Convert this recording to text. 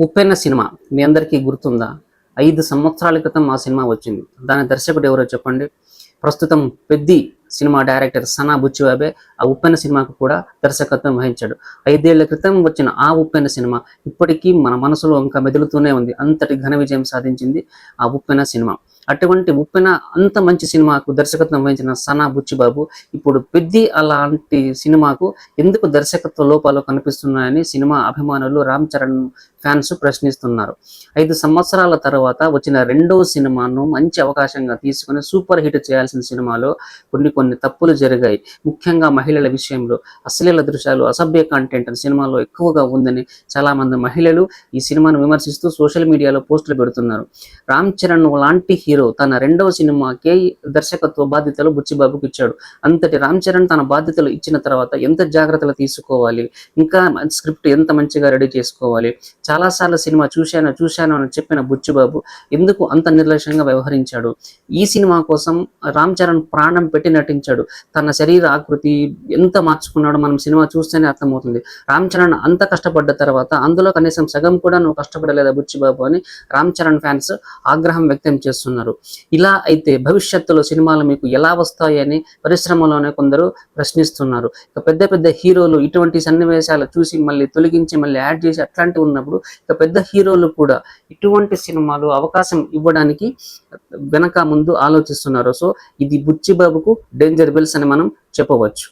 ఉప్పెన్న cinema మీ అందరికీ గుర్తుందా? 5 సంవత్సరాల క్రితం ఆ సినిమా వచ్చింది. దాని దర్శకుడు ఎవరో చెప్పండి? ప్రస్తుతం 'పెద్ది' సినిమా డైరెక్టర్ సనా బుచ్చిబాబే ఆ ఉప్పెన్న సినిమాకు కూడా దర్శకత్వం వహించాడు. 5 ఏళ్ల క్రితం వచ్చిన ఆ ఉప్పెన్న సినిమా ఇప్పటికీ మన మనసులో ఇంకా మెదులుతూనే ఉంది. అంతటి ఘన విజయం సాధించింది ఆ ఉప్పెన్న సినిమా. అటువంటి ఉప్పెన అంత మంచి సినిమాకు దర్శకత్వం వహించిన సనా బుచ్చిబాబు ఇప్పుడు 'పెద్ది' అలాంటి సినిమాకు ఎందుకు దర్శకత్వ లోపాలు కనిపిస్తున్నాయని సినిమా అభిమానులు, రామ్ చరణ్ ఫ్యాన్స్ ప్రశ్నిస్తున్నారు. 5 సంవత్సరాల తర్వాత వచ్చిన రెండవ సినిమాను మంచి అవకాశంగా తీసుకుని సూపర్ హిట్ చేయాల్సిన సినిమాలో కొన్ని తప్పులు జరిగాయి. ముఖ్యంగా మహిళల విషయంలో అశ్లీల దృశ్యాలు, అసభ్య కంటెంట్ సినిమాలో ఎక్కువగా ఉందని చాలా మంది మహిళలు ఈ సినిమాను విమర్శిస్తూ సోషల్ మీడియాలో పోస్టులు పెడుతున్నారు. రామ్ చరణ్ లాంటి హీరో తన రెండవ సినిమాకే దర్శకత్వ బాధ్యతలు బుచ్చిబాబుకు ఇచ్చాడు. అంతటి రామ్ చరణ్ తన బాధ్యతలు ఇచ్చిన తర్వాత ఎంత జాగ్రత్తలు తీసుకోవాలి, ఇంకా స్క్రిప్ట్ ఎంత మంచిగా రెడీ చేసుకోవాలి. చాలాసార్లు సినిమా చూశాను అని చెప్పిన బుచ్చిబాబు ఎందుకు అంత నిర్లక్ష్యంగా వ్యవహరించాడు? ఈ సినిమా కోసం రామ్ చరణ్ ప్రాణం పెట్టి నటించాడు. తన శరీర ఆకృతి ఎంత మార్చుకున్నాడో మనం సినిమా చూస్తేనే అర్థమవుతుంది. రామ్ చరణ్ అంత కష్టపడ్డ తర్వాత అందులో కనీసం సగం కూడా నువ్వు కష్టపడలేదా బుచ్చిబాబు అని రామ్ చరణ్ ఫ్యాన్స్ ఆగ్రహం వ్యక్తం చేస్తున్నారు. ఇలా అయితే భవిష్యత్తులో సినిమాలు మీకు ఎలా వస్తాయని పరిశ్రమలోనే కొందరు ప్రశ్నిస్తున్నారు. ఇక పెద్ద హీరోలు ఇటువంటి సన్నివేశాలు చూసి మళ్ళీ తొలగించి మళ్ళీ యాడ్ చేసి అట్లాంటివి ఉన్నప్పుడు ఇక పెద్ద హీరోలు కూడా ఇటువంటి సినిమాలు అవకాశం ఇవ్వడానికి వెనక ముందు ఆలోచిస్తున్నారు. సో ఇది బుచ్చిబాబుకు డేంజర్ బెల్స్ అని మనం చెప్పవచ్చు.